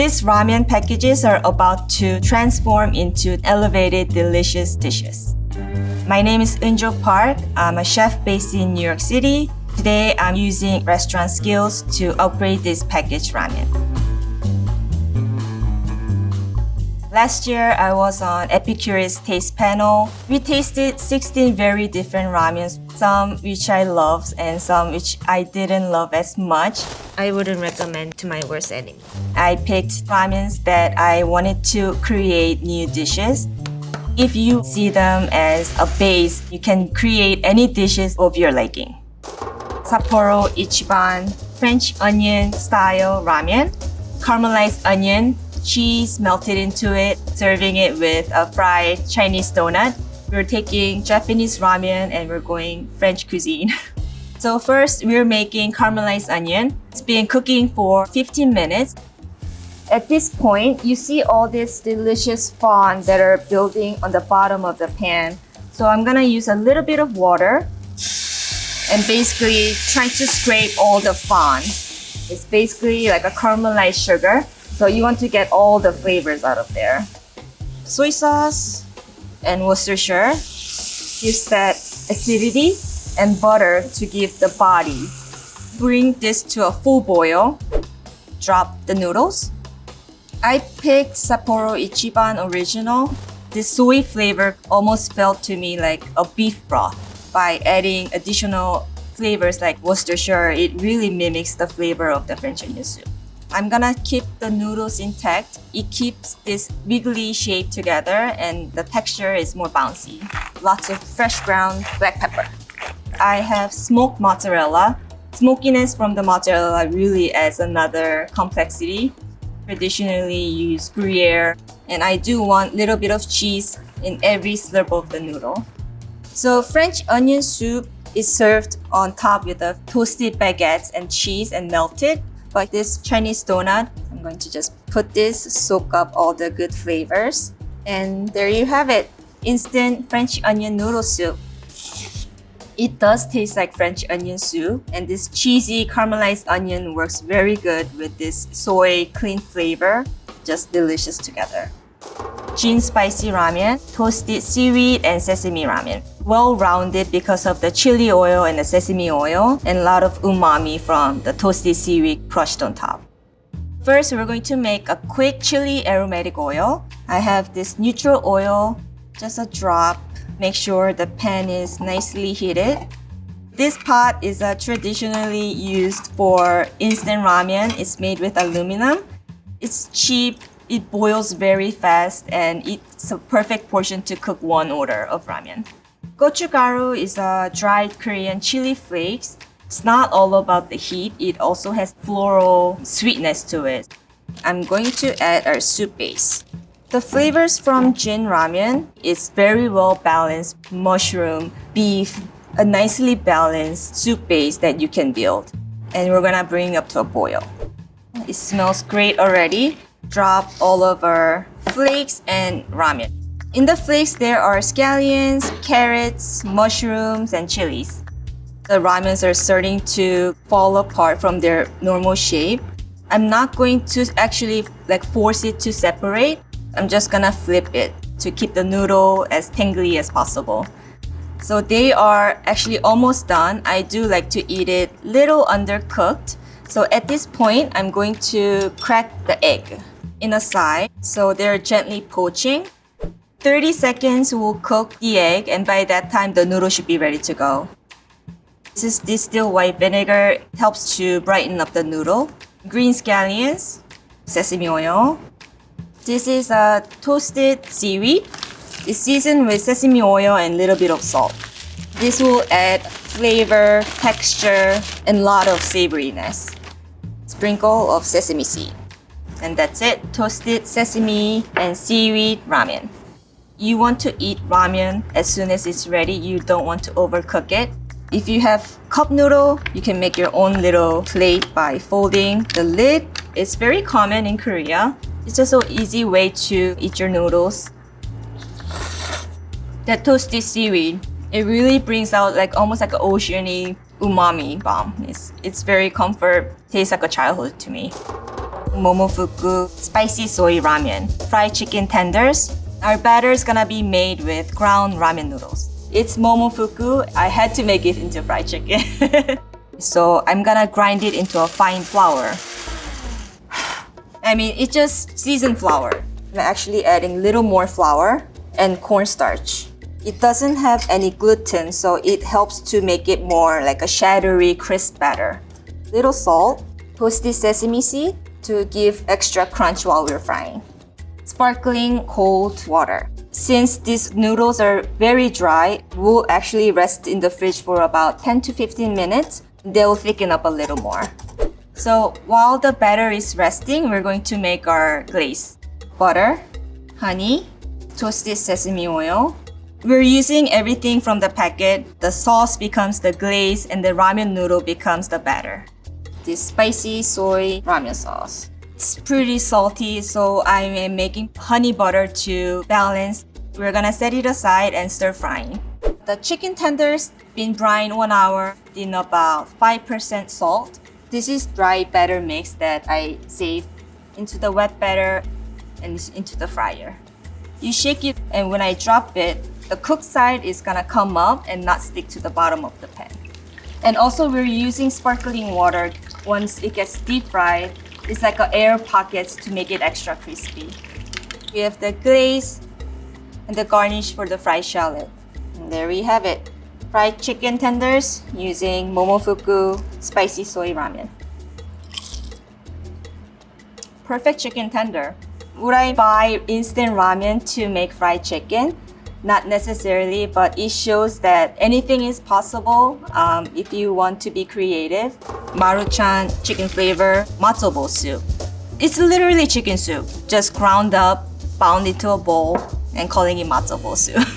These ramen packages are about to transform into elevated, delicious dishes. My name is Eunjo Park. I'm a chef based in New York City. Today, I'm using restaurant skills to upgrade this packaged ramen. Last year, I was on Epicurious taste panel. We tasted 16 very different ramens, some which I loved and some which I didn't love as much. I wouldn't recommend to my worst enemy. I picked ramens that I wanted to create new dishes. If you see them as a base, you can create any dishes of your liking. Sapporo Ichiban French onion style ramen, caramelized onion, cheese melted into it, serving it with a fried Chinese donut. We're taking Japanese ramen and we're going French cuisine. So first, we're making caramelized onion. It's been cooking for 15 minutes. At this point, you see all this delicious fond that are building on the bottom of the pan. So I'm gonna use a little bit of water and basically try to scrape all the fond. It's basically like a caramelized sugar. So you want to get all the flavors out of there. Soy sauce and Worcestershire gives that acidity, and butter to give the body. Bring this to a full boil. Drop the noodles. I picked Sapporo Ichiban Original. This soy flavor almost felt to me like a beef broth. By adding additional flavors like Worcestershire, it really mimics the flavor of the French onion soup. I'm gonna keep the noodles intact. It keeps this wiggly shape together and the texture is more bouncy. Lots of fresh ground black pepper. I have smoked mozzarella. Smokiness from the mozzarella really adds another complexity. Traditionally use Gruyere, and I do want a little bit of cheese in every slurp of the noodle. So French onion soup is served on top with the toasted baguettes and cheese and melted. Like this Chinese donut, I'm going to just put this, soak up all the good flavors. And there you have it, instant French onion noodle soup. It does taste like French onion soup, and this cheesy caramelized onion works very good with this soy clean flavor, just delicious together. Jin spicy ramen, toasted seaweed and sesame ramen. Well-rounded because of the chili oil and the sesame oil, and a lot of umami from the toasted seaweed crushed on top. First, we're going to make a quick chili aromatic oil. I have this neutral oil, just a drop. Make sure the pan is nicely heated. This pot is traditionally used for instant ramen. It's made with aluminum. It's cheap. It boils very fast, and it's a perfect portion to cook one order of ramen. Gochugaru is a dried Korean chili flakes. It's not all about the heat. It also has floral sweetness to it. I'm going to add our soup base. The flavors from Jin ramen is very well balanced mushroom, beef, a nicely balanced soup base that you can build. And we're gonna bring up to a boil. It smells great already. Drop all of our flakes and ramen. In the flakes, there are scallions, carrots, mushrooms, and chilies. The ramens are starting to fall apart from their normal shape. I'm not going to actually force it to separate. I'm just gonna flip it to keep the noodle as tangly as possible. So they are actually almost done. I do like to eat it little undercooked. So at this point, I'm going to crack the egg in a side, so they're gently poaching. 30 seconds will cook the egg, and by that time, the noodle should be ready to go. This is distilled white vinegar. It helps to brighten up the noodle. Green scallions, sesame oil. This is a toasted seaweed. It's seasoned with sesame oil and a little bit of salt. This will add flavor, texture, and a lot of savoriness. Sprinkle of sesame seed. And that's it, toasted sesame and seaweed ramen. You want to eat ramen as soon as it's ready. You don't want to overcook it. If you have cup noodle, you can make your own little plate by folding the lid. It's very common in Korea. It's just an easy way to eat your noodles. That toasted seaweed, it really brings out almost like an oceany umami bomb. It's very comfort, tastes like a childhood to me. Momofuku spicy soy ramen, fried chicken tenders. Our batter is gonna be made with ground ramen noodles. It's momofuku. I had to make it into fried chicken. So I'm gonna grind it into a fine flour. I mean, it's just seasoned flour. I'm actually adding little more flour and cornstarch. It doesn't have any gluten, so it helps to make it more like a shattery, crisp batter. Little salt, toasted sesame seed to give extra crunch while we're frying. Sparkling cold water. Since these noodles are very dry, we'll actually rest in the fridge for about 10 to 15 minutes. They'll thicken up a little more. So while the batter is resting, we're going to make our glaze. Butter, honey, toasted sesame oil. We're using everything from the packet. The sauce becomes the glaze and the ramen noodle becomes the batter. This spicy soy ramen sauce. It's pretty salty, so I am making honey butter to balance. We're gonna set it aside and stir frying. The chicken tenders been brine 1 hour in about 5% salt. This is dry batter mix that I saved into the wet batter and into the fryer. You shake it, and when I drop it, the cooked side is gonna come up and not stick to the bottom of the pan. And also we're using sparkling water. Once it gets deep fried, it's like air pockets to make it extra crispy. We have the glaze and the garnish for the fried shallot. And there we have it. Fried chicken tenders using Momofuku spicy soy ramen. Perfect chicken tender. Would I buy instant ramen to make fried chicken? Not necessarily, but it shows that anything is possible if you want to be creative. Maruchan chicken flavor matzo bowl soup. It's literally chicken soup, just ground up, bound into a bowl, and calling it matzo bowl soup.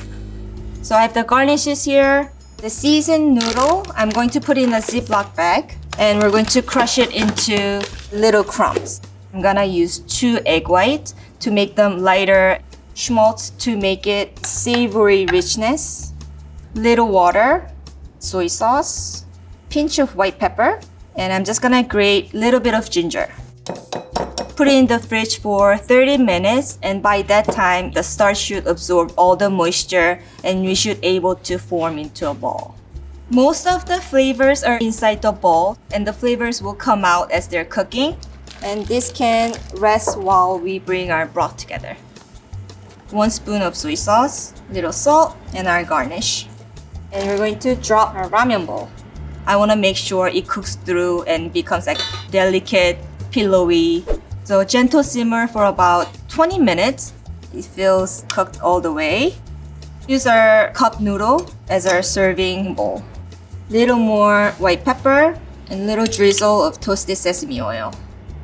So I have the garnishes here. The seasoned noodle, I'm going to put in a Ziploc bag, and we're going to crush it into little crumbs. I'm gonna use 2 egg whites to make them lighter. Schmaltz to make it savory richness, little water, soy sauce, pinch of white pepper, and I'm just gonna grate a little bit of ginger. Put it in the fridge for 30 minutes, and by that time, the starch should absorb all the moisture and we should able to form into a ball. Most of the flavors are inside the ball, and the flavors will come out as they're cooking, and this can rest while we bring our broth together. 1 spoon of soy sauce, little salt, and our garnish. And we're going to drop our ramen bowl. I want to make sure it cooks through and becomes like delicate, pillowy. So gentle simmer for about 20 minutes. It feels cooked all the way. Use our cup noodle as our serving bowl. Little more white pepper and little drizzle of toasted sesame oil.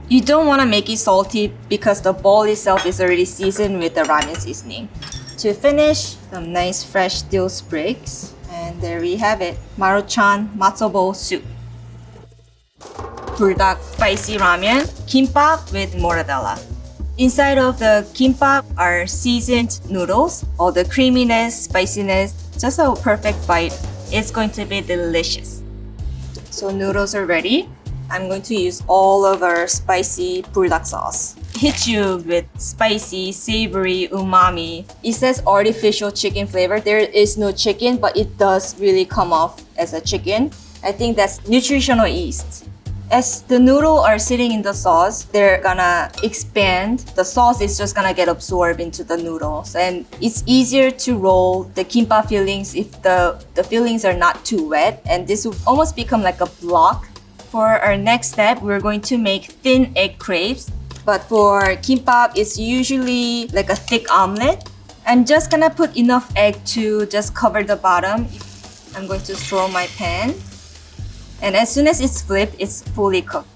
You don't want to make it salty because the bowl itself is already seasoned with the ramen seasoning. To finish, some nice fresh dill sprigs. And there we have it, Maruchan matzo bowl soup. Buldak spicy ramen, kimbap with mortadella. Inside of the kimbap are seasoned noodles. All the creaminess, spiciness, just a perfect bite. It's going to be delicious. So noodles are ready. I'm going to use all of our spicy buldak sauce. Hit you with spicy, savory, umami. It says artificial chicken flavor. There is no chicken, but it does really come off as a chicken. I think that's nutritional yeast. As the noodle are sitting in the sauce, they're gonna expand. The sauce is just gonna get absorbed into the noodles. And it's easier to roll the kimbap fillings if the fillings are not too wet. And this will almost become like a block. For our next step, we're going to make thin egg crepes. But for kimbap, it's usually like a thick omelet. I'm just gonna put enough egg to just cover the bottom. I'm going to throw my pan. And as soon as it's flipped, it's fully cooked.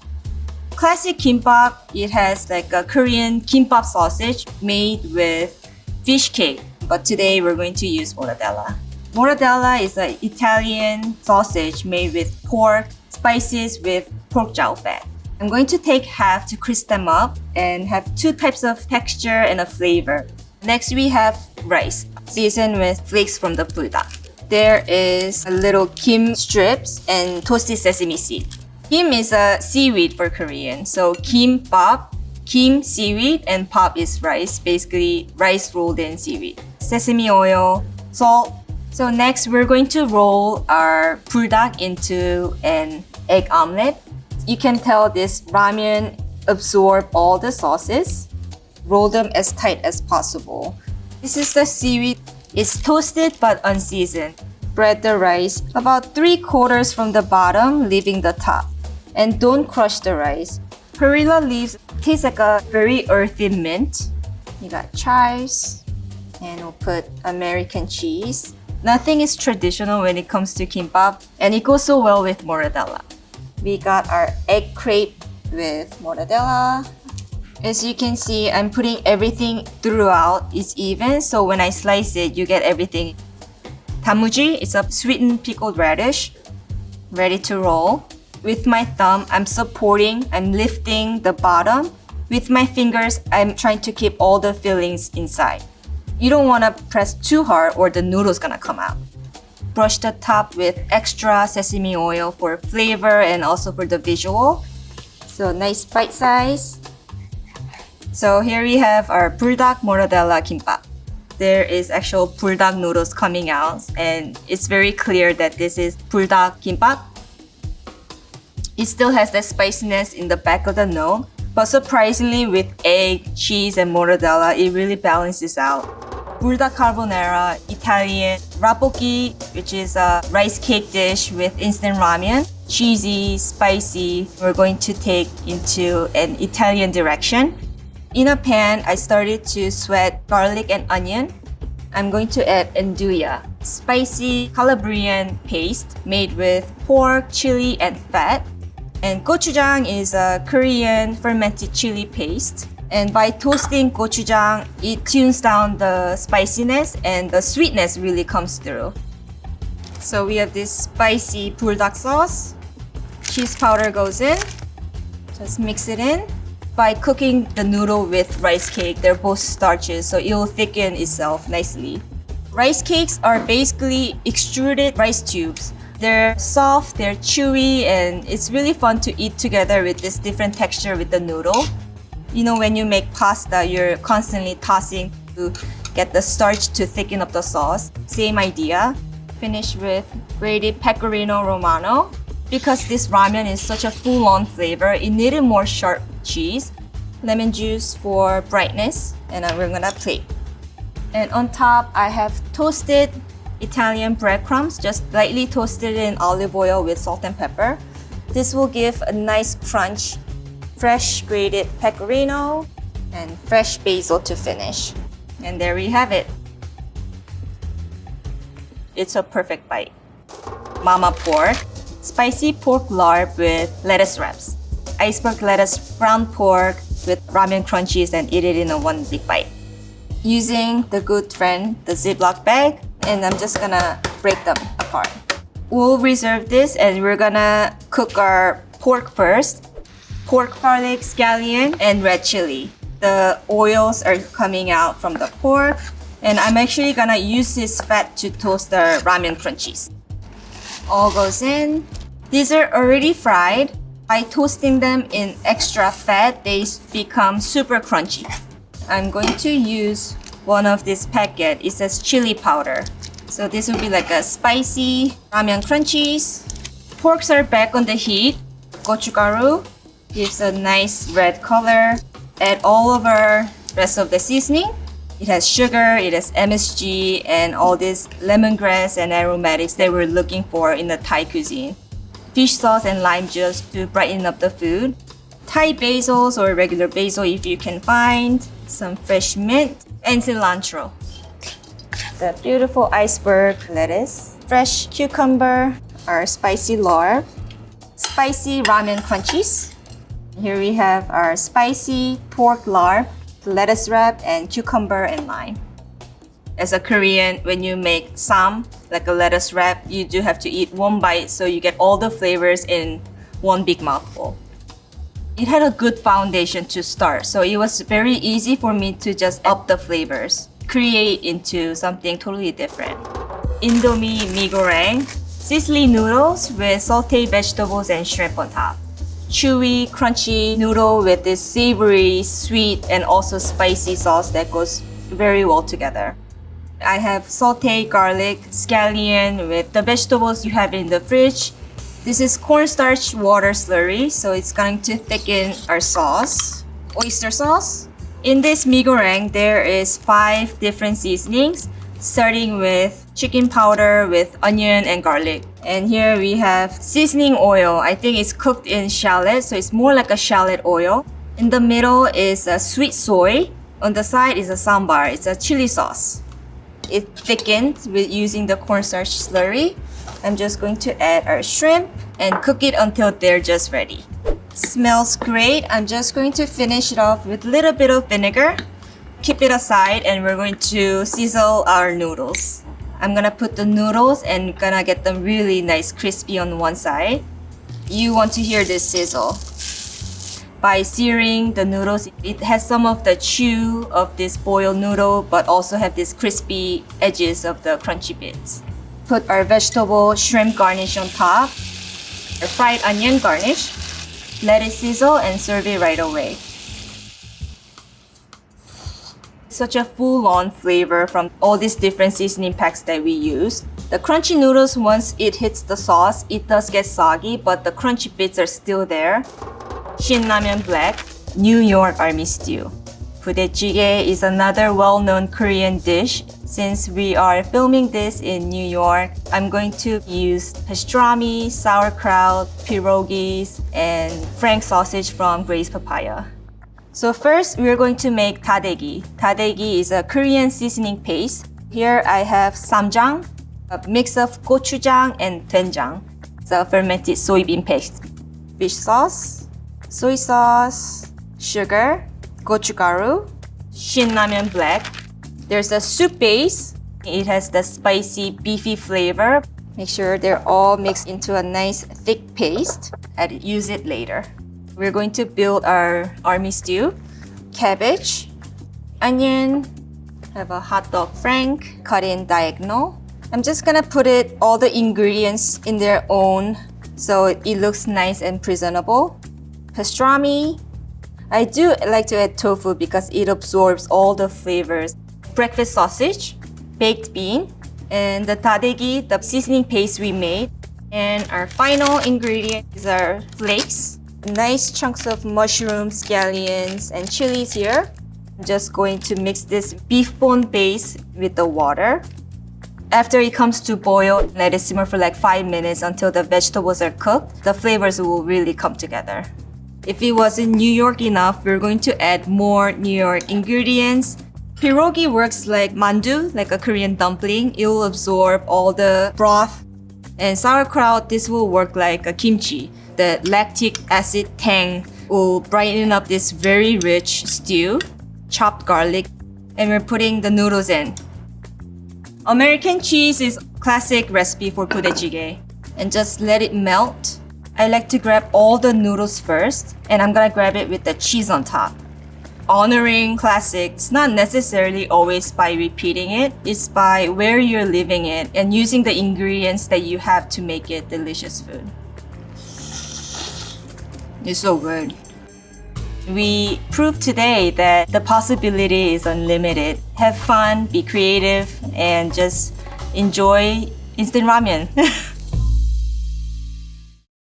Classic kimbap, it has like a Korean kimbap sausage made with fish cake. But today we're going to use mortadella. Mortadella is an Italian sausage made with pork, spices with pork jowl fat. I'm going to take half to crisp them up and have 2 types of texture and a flavor. Next we have rice, seasoned with flakes from the buldak. There is a little kim strips and toasted sesame seed. Kim is a seaweed for Korean, so kimbap Kim, seaweed, and pop is rice, basically rice rolled in seaweed. Sesame oil, salt. So next, we're going to roll our buldak into an egg omelet. You can tell this ramen absorb all the sauces. Roll them as tight as possible. This is the seaweed. It's toasted but unseasoned. Spread the rice about 3/4 from the bottom, leaving the top. And don't crush the rice. Perilla leaves taste like a very earthy mint. You got chives, and we'll put American cheese. Nothing is traditional when it comes to kimbap, and it goes so well with mortadella. We got our egg crepe with mortadella. As you can see, I'm putting everything throughout. It's even, so when I slice it, you get everything. Tamuji is a sweetened pickled radish. Ready to roll. With my thumb, I'm lifting the bottom. With my fingers, I'm trying to keep all the fillings inside. You don't want to press too hard or the noodle's gonna come out. Brush the top with extra sesame oil for flavor and also for the visual. So nice bite size. So here we have our buldak mortadella kimbap. There is actual buldak noodles coming out, and it's very clear that this is buldak kimbap. It still has that spiciness in the back of the note, but surprisingly with egg, cheese, and mortadella, it really balances out. Buldak carbonara, Italian, Rabokki, which is a rice cake dish with instant ramen. Cheesy, spicy, we're going to take into an Italian direction. In a pan, I started to sweat garlic and onion. I'm going to add nduja, spicy Calabrian paste made with pork, chili, and fat. And gochujang is a Korean fermented chili paste. And by toasting gochujang, it tunes down the spiciness and the sweetness really comes through. So we have this spicy buldak sauce. Cheese powder goes in. Just mix it in. By cooking the noodle with rice cake, they're both starches, so it will thicken itself nicely. Rice cakes are basically extruded rice tubes. They're soft, they're chewy, and it's really fun to eat together with this different texture with the noodle. You know, when you make pasta, you're constantly tossing to get the starch to thicken up the sauce. Same idea. Finish with grated pecorino romano. Because this ramen is such a full-on flavor, it needed more sharp cheese. Lemon juice for brightness, and we're gonna plate. And on top, I have toasted Italian breadcrumbs, just lightly toasted in olive oil with salt and pepper. This will give a nice crunch. Fresh grated pecorino and fresh basil to finish. And there we have it. It's a perfect bite. Mama pork. Spicy pork larb with lettuce wraps. Iceberg lettuce, ground pork with ramen crunchies, and eat it in a one big bite. Using the good friend, the Ziploc bag, and I'm just gonna break them apart. We'll reserve this and we're gonna cook our pork first. Pork, garlic, scallion, and red chili. The oils are coming out from the pork, and I'm actually gonna use this fat to toast the ramen crunchies. All goes in. These are already fried. By toasting them in extra fat, they become super crunchy. I'm going to use one of this packet. It says chili powder. So this will be like a spicy ramen crunchies. Porks are back on the heat. Gochugaru gives a nice red color. Add all of our rest of the seasoning. It has sugar, it has MSG, and all this lemongrass and aromatics that we're looking for in the Thai cuisine. Fish sauce and lime juice to brighten up the food. Thai basils or regular basil if you can find. Some fresh mint and cilantro. The beautiful iceberg lettuce. Fresh cucumber, our spicy larb. Spicy ramen crunchies. Here we have our spicy pork larb, lettuce wrap, and cucumber and lime. As a Korean, when you make sam, like a lettuce wrap, you do have to eat one bite so you get all the flavors in one big mouthful. It had a good foundation to start, so it was very easy for me to just up the flavors, create into something totally different. Indomie mi goreng, sizzling noodles with sauteed vegetables and shrimp on top. chewy, crunchy noodle with this savory, sweet, and also spicy sauce that goes very well together. I have sauteed garlic, scallion with the vegetables you have in the fridge. This is cornstarch water slurry, so it's going to thicken our sauce. Oyster sauce. In this mee goreng, there is 5 different seasonings, starting with chicken powder with onion and garlic. And here we have seasoning oil. I think it's cooked in shallot, so it's more like a shallot oil. In the middle is a sweet soy. On the side is a sambar. It's a chili sauce. It thickened with using the cornstarch slurry. I'm just going to add our shrimp and cook it until they're just ready. Smells great. I'm just going to finish it off with a little bit of vinegar. Keep it aside and we're going to sizzle our noodles. I'm gonna put the noodles and gonna get them really nice crispy on one side. You want to hear this sizzle. By searing the noodles, it has some of the chew of this boiled noodle but also have these crispy edges of the crunchy bits. Put our vegetable shrimp garnish on top, our fried onion garnish. Let it sizzle and serve it right away. Such a full-on flavor from all these different seasoning packs that we use. The crunchy noodles, once it hits the sauce, it does get soggy, but the crunchy bits are still there. Shinramen Black, New York Army Stew. Budae-jjigae is another well-known Korean dish. Since we are filming this in New York, I'm going to use pastrami, sauerkraut, pierogies, and frank sausage from Gray's Papaya. So first, we're going to make tadegi. Tadegi is a Korean seasoning paste. Here I have samjang, a mix of gochujang and doenjang. It's a fermented soybean paste. Fish sauce, soy sauce, sugar, gochugaru, Shinramen Black. There's a soup base. It has the spicy, beefy flavor. Make sure they're all mixed into a nice thick paste and use it later. We're going to build our army stew. Cabbage, onion, have a hot dog frank, cut in diagonal. I'm just gonna put all the ingredients in their own so it looks nice and presentable. Pastrami. I do like to add tofu because it absorbs all the flavors. Breakfast sausage, baked bean, and the tadegi, the seasoning paste we made. And our final ingredient is our flakes. Nice chunks of mushrooms, scallions, and chilies here. I'm just going to mix this beef bone base with the water. After it comes to boil, let it simmer for like 5 minutes until the vegetables are cooked. The flavors will really come together. If it wasn't New York enough, we're going to add more New York ingredients. Pierogi works like mandu, like a Korean dumpling. It will absorb all the broth. And sauerkraut, this will work like a kimchi. The lactic acid tang will brighten up this very rich stew. Chopped garlic. And we're putting the noodles in. American cheese is a classic recipe for budae-jjigae. And just let it melt. I like to grab all the noodles first, and I'm gonna grab it with the cheese on top. Honoring classics, not necessarily always by repeating it, it's by where you're living it and using the ingredients that you have to make it delicious food. It's so good. We proved today that the possibility is unlimited. Have fun, be creative, and just enjoy instant ramen.